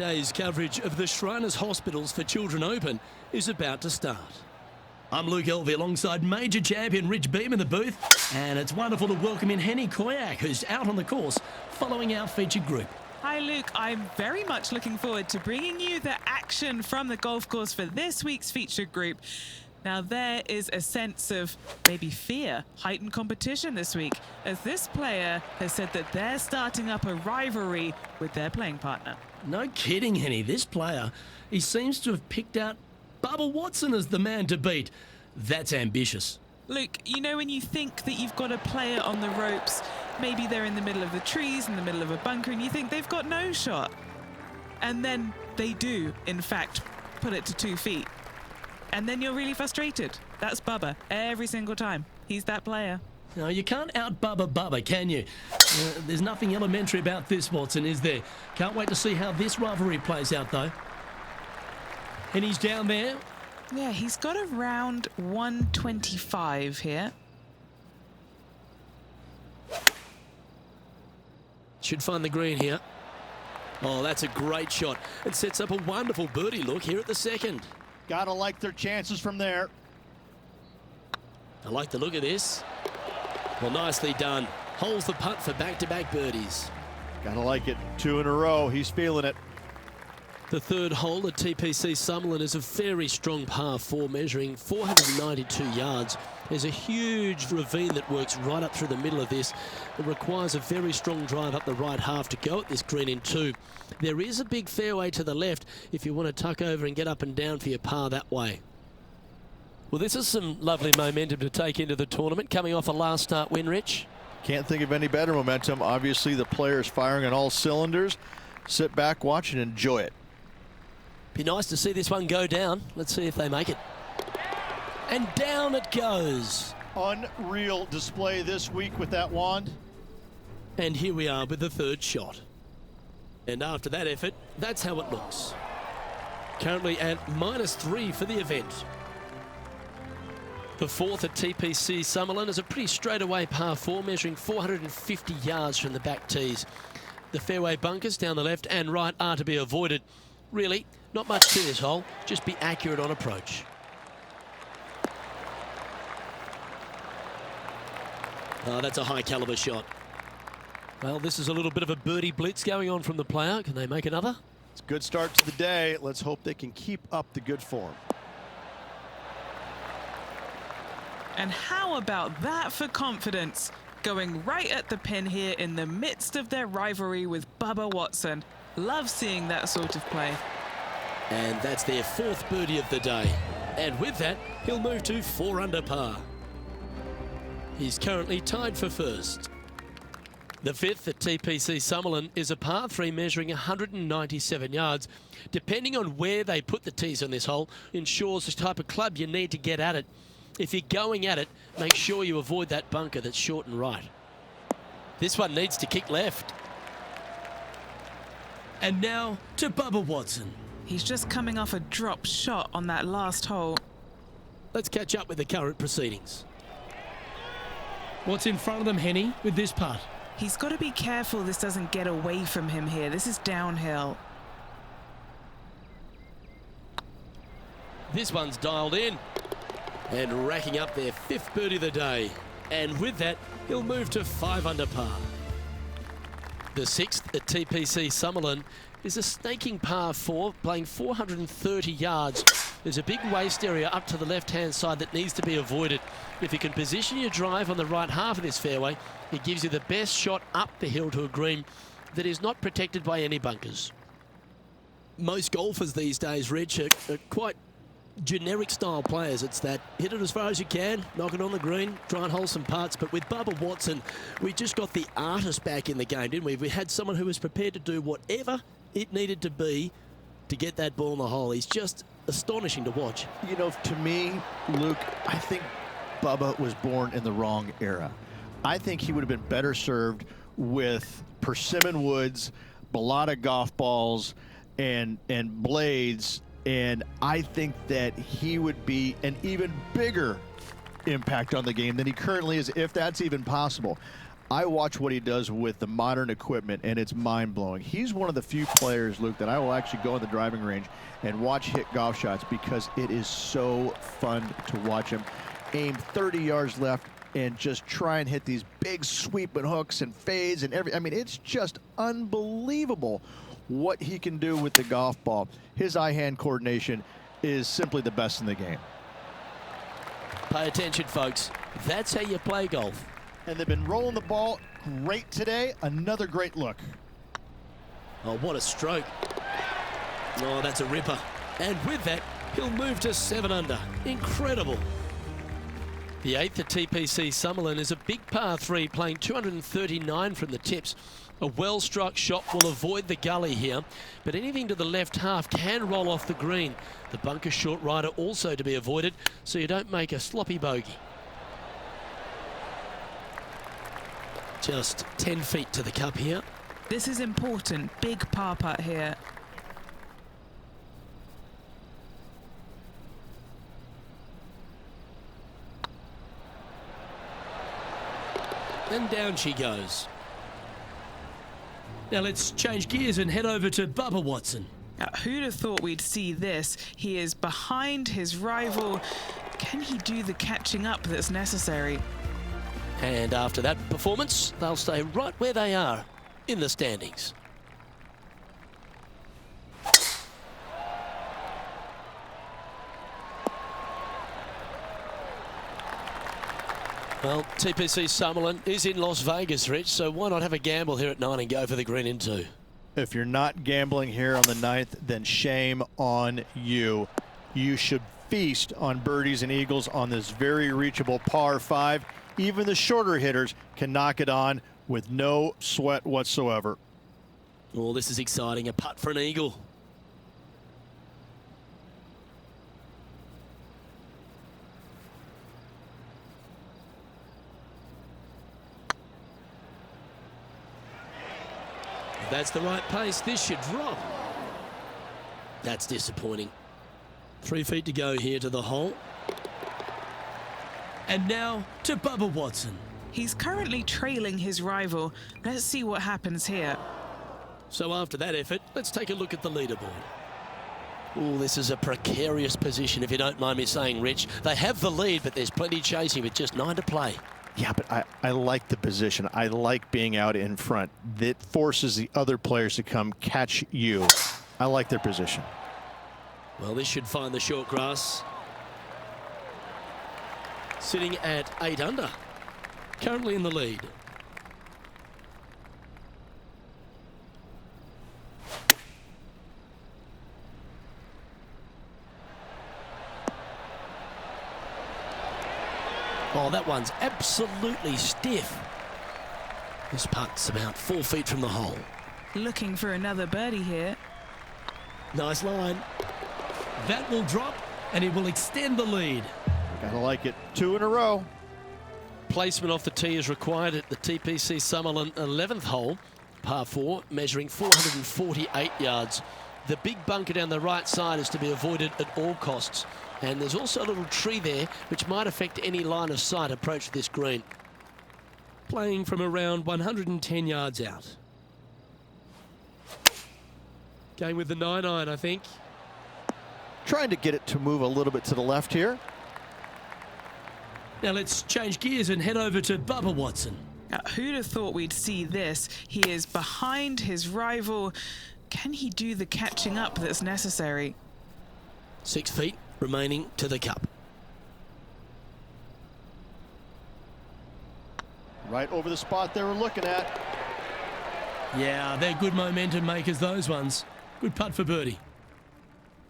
Today's coverage of the Shriners Hospitals for Children Open is about to start. I'm Luke Elvey alongside major champion Rich Beam in the booth, and it's wonderful to welcome in Henny Koyak, who's out on the course following our featured group. Hi Luke, I'm very much looking forward to bringing you the action from the golf course for this week's featured group. Now there is a sense of maybe fear, heightened competition this week, as this player has said that they're starting up a rivalry with their playing partner. No kidding, Henny. This player, he seems to have picked out Bubba Watson as the man to beat. That's ambitious. Luke, you know when you think that you've got a player on the ropes, maybe they're in the middle of the trees, in the middle of a bunker, and you think they've got no shot. And then they do, in fact, put it to 2 feet. And then you're really frustrated. That's Bubba every single time. He's that player. No, you can't out-Bubba Bubba, can you? There's nothing elementary about this, Watson, is there? Can't wait to see how this rivalry plays out, though. And he's down there. Yeah, he's got around 125 here. Should find the green here. Oh, that's a great shot. It sets up a wonderful birdie look here at the second. Gotta like their chances from there. I like the look of this. Well, nicely done. Holds the putt for back-to-back birdies. Gotta like it. 2 in a row. He's feeling it. The third hole at TPC Summerlin is a very strong par 4, measuring 492 yards. There's a huge ravine that works right up through the middle of this. It requires a very strong drive up the right half to go at this green in 2. There is a big fairway to the left if you want to tuck over and get up and down for your par that way. Well, this is some lovely momentum to take into the tournament, coming off a last start win, Rich. Can't think of any better momentum. Obviously, the players firing on all cylinders. Sit back, watch, and enjoy it. Be nice to see this one go down. Let's see if they make it. And down it goes. Unreal display this week with that wand. And here we are with the third shot. And after that effort, that's how it looks. Currently at -3 for the event. The fourth at TPC Summerlin is a pretty straightaway par 4, measuring 450 yards from the back tees. The fairway bunkers down the left and right are to be avoided. Really, not much to this hole, just be accurate on approach. Oh, that's a high caliber shot. Well, this is a little bit of a birdie blitz going on from the player. Can they make another? It's a good start to the day. Let's hope they can keep up the good form. And how about that for confidence? Going right at the pin here in the midst of their rivalry with Bubba Watson. Love seeing that sort of play. And that's their fourth birdie of the day. And with that, he'll move to 4 under par. He's currently tied for first. The fifth at TPC Summerlin is a par 3 measuring 197 yards. Depending on where they put the tees on this hole, ensures the type of club you need to get at it. If you're going at it, make sure you avoid that bunker that's short and right. This one needs to kick left. And now to Bubba Watson. He's just coming off a drop shot on that last hole. Let's catch up with the current proceedings. What's in front of them, Henny, with this putt? He's got to be careful this doesn't get away from him here. This is downhill. This one's dialed in. And racking up their 5th birdie of the day. And with that, he'll move to 5 under par. The 6th at TPC Summerlin is a snaking par 4, playing 430 yards. There's a big waste area up to the left-hand side that needs to be avoided. If you can position your drive on the right half of this fairway, it gives you the best shot up the hill to a green that is not protected by any bunkers. Most golfers these days, Rich, are quite generic style players. It's that hit it as far as you can, knock it on the green, try and hold some putts. But with Bubba Watson, we just got the artist back in the game, didn't we? We had someone who was prepared to do whatever it needed to be to get that ball in the hole. He's just astonishing to watch. You know, to me, Luke, I think Bubba was born in the wrong era. I think he would have been better served with persimmon woods, Balata golf balls, and blades. And I think that he would be an even bigger impact on the game than he currently is, if that's even possible. I watch what he does with the modern equipment, and it's mind-blowing. He's one of the few players, Luke, that I will actually go in the driving range and watch hit golf shots because it is so fun to watch him aim 30 yards left and just try and hit these big sweeping hooks and fades and I mean, it's just unbelievable what he can do with the golf ball. His eye-hand coordination is simply the best in the game. Pay attention, folks. That's how you play golf. And they've been rolling the ball great today. Another great look. Oh, what a stroke. Oh, that's a ripper. And with that, he'll move to 7 under. Incredible. The 8th at TPC Summerlin is a big par 3, playing 239 from the tips. A well-struck shot will avoid the gully here, but anything to the left half can roll off the green. The bunker short rider also to be avoided, so you don't make a sloppy bogey. Just 10 feet to the cup here. This is important. Big par putt here. And down she goes. Now let's change gears and head over to Bubba Watson. Who'd have thought we'd see this? He is behind his rival. Can he do the catching up that's necessary? And after that performance, they'll stay right where they are in the standings. Well, TPC Summerlin is in Las Vegas, Rich, so why not have a gamble here at 9 and go for the green in 2? If you're not gambling here on the 9th, then shame on you. You should feast on birdies and eagles on this very reachable par 5. Even the shorter hitters can knock it on with no sweat whatsoever. Oh, this is exciting. A putt for an eagle. If that's the right pace, this should drop. That's disappointing. 3 feet to go here to the hole. And now to Bubba Watson. He's currently trailing his rival. Let's see what happens here. So after that effort, let's take a look at the leaderboard. Oh, this is a precarious position, if you don't mind me saying, Rich. They have the lead, but there's plenty chasing with just 9 to play. Yeah, but I like the position. I like being out in front. That forces the other players to come catch you. I like their position. Well, this should find the short grass. Sitting at 8 under. Currently in the lead. Oh, that one's absolutely stiff. This putt's about 4 feet from the hole. Looking for another birdie here. Nice line. That will drop, and it will extend the lead. Gotta like it. 2 in a row. Placement off the tee is required at the TPC Summerlin 11th hole, par 4, measuring 448 yards. The big bunker down the right side is to be avoided at all costs. And there's also a little tree there which might affect any line of sight approach to this green. Playing from around 110 yards out. Going with the 9-iron, I think. Trying to get it to move a little bit to the left here. Now let's change gears and head over to Bubba Watson. Who'd have thought we'd see this? He is behind his rival. Can he do the catching up that's necessary? 6 feet remaining to the cup. Right over the spot they were looking at. Yeah, they're good momentum makers, those ones. Good putt for birdie.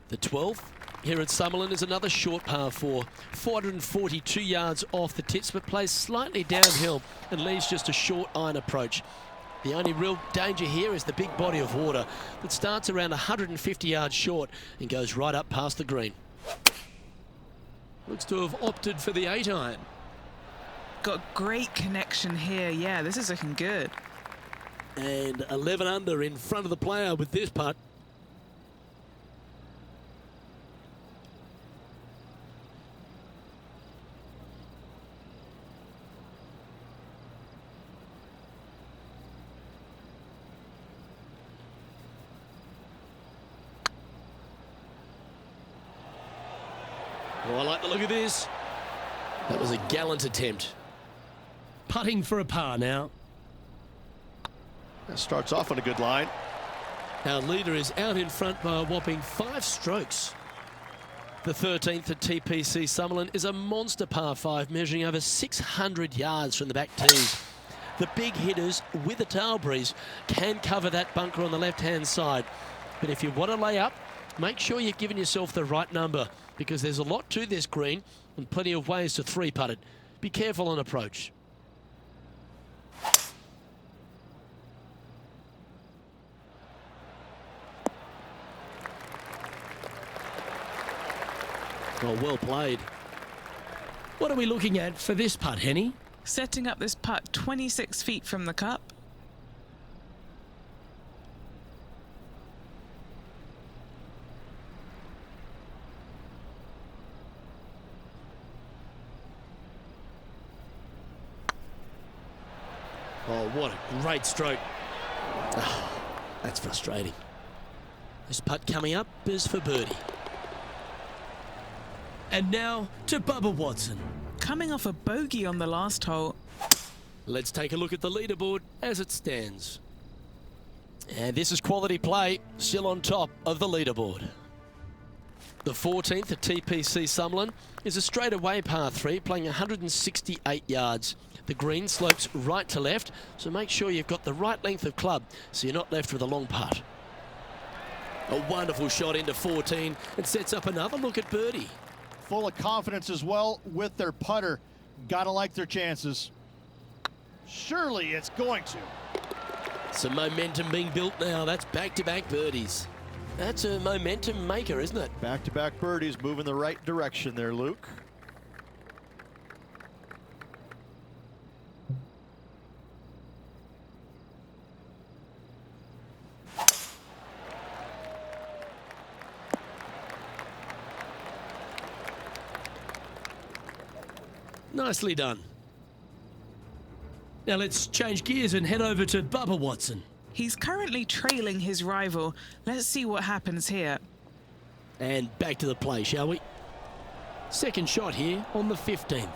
The 12th here at Summerlin is another short par 4. 442 yards off the tips, but plays slightly downhill and leaves just a short iron approach. The only real danger here is the big body of water that starts around 150 yards short and goes right up past the green. Looks to have opted for the 8-iron. Got great connection here. Yeah, this is looking good. And 11 under in front of the player with this putt. Oh, I like the look of this. That was a gallant attempt. Putting for a par now. That starts off on a good line. Our leader is out in front by a whopping 5 strokes. The 13th at TPC Summerlin is a monster par 5 measuring over 600 yards from the back tees. The big hitters with a tail breeze can cover that bunker on the left-hand side. But if you want to lay up, make sure you've given yourself the right number, because there's a lot to this green and plenty of ways to 3-putt it. Be careful on approach. Oh, well played. What are we looking at for this putt, Henny? Setting up this putt 26 feet from the cup. Oh, what a great stroke. Oh, that's frustrating. This putt coming up is for birdie. And now to Bubba Watson. Coming off a bogey on the last hole. Let's take a look at the leaderboard as it stands. And this is quality play, still on top of the leaderboard. The 14th at TPC Summerlin is a straightaway par 3, playing 168 yards. The green slopes right to left, so make sure you've got the right length of club so you're not left with a long putt. A wonderful shot into 14 and sets up another look at birdie. Full of confidence as well with their putter. Gotta like their chances. Surely it's going to. Some momentum being built now. That's back-to-back birdies. That's a momentum maker, isn't it? Back-to-back birdies, moving the right direction there, Luke. Nicely done. Now let's change gears and head over to Bubba Watson. He's currently trailing his rival. Let's see what happens here. And back to the play, shall we? Second shot here on the 15th.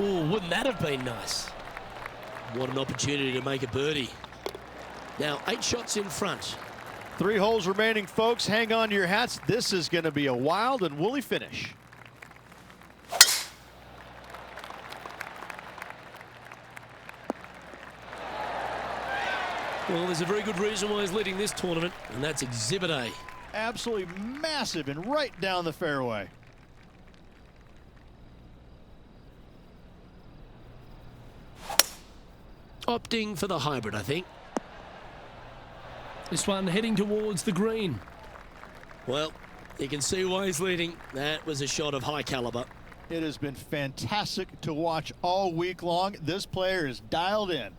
Oh, wouldn't that have been nice? What an opportunity to make a birdie. Now 8 shots in front. 3 holes remaining, folks. Hang on to your hats. This is going to be a wild and woolly finish. Well, there's a very good reason why he's leading this tournament, and that's Exhibit A. Absolutely massive and right down the fairway. Opting for the hybrid, I think. This one heading towards the green. Well, you can see why he's leading. That was a shot of high caliber. It has been fantastic to watch all week long. This player is dialed in.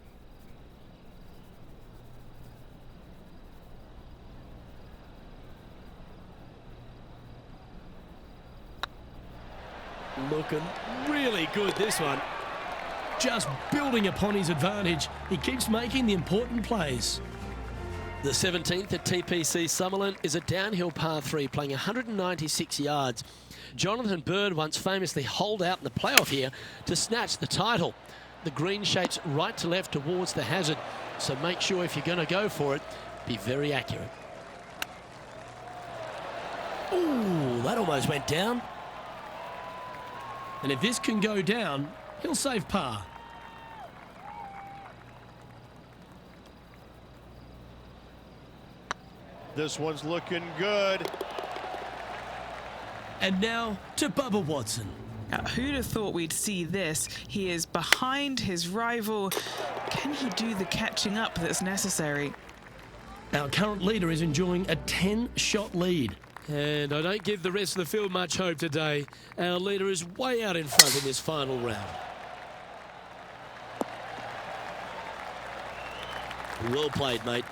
Looking really good, this one. Just building upon his advantage. He keeps making the important plays. The 17th at TPC Summerlin is a downhill par 3, playing 196 yards. Jonathan Bird once famously holed out in the playoff here to snatch the title. The green shapes right to left towards the hazard, so make sure if you're going to go for it, be very accurate. Ooh, that almost went down. And if this can go down, he'll save par. This one's looking good. And now to Bubba Watson. Now, who'd have thought we'd see this? He is behind his rival. Can he do the catching up that's necessary? Our current leader is enjoying a 10-shot lead. And I don't give the rest of the field much hope today. Our leader is way out in front in this final round. Well played, mate.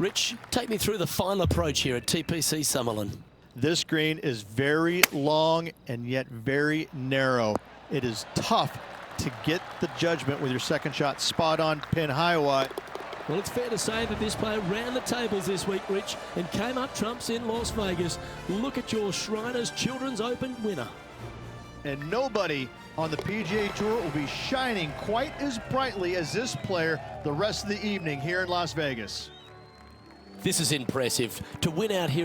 Rich, take me through the final approach here at TPC Summerlin. This green is very long and yet very narrow. It is tough to get the judgment with your second shot spot on, pin high wide. Well, it's fair to say that this player ran the tables this week, Rich, and came up trumps in Las Vegas. Look at your Shriners Children's Open winner. And nobody on the PGA Tour will be shining quite as brightly as this player the rest of the evening here in Las Vegas. This is impressive. To win out here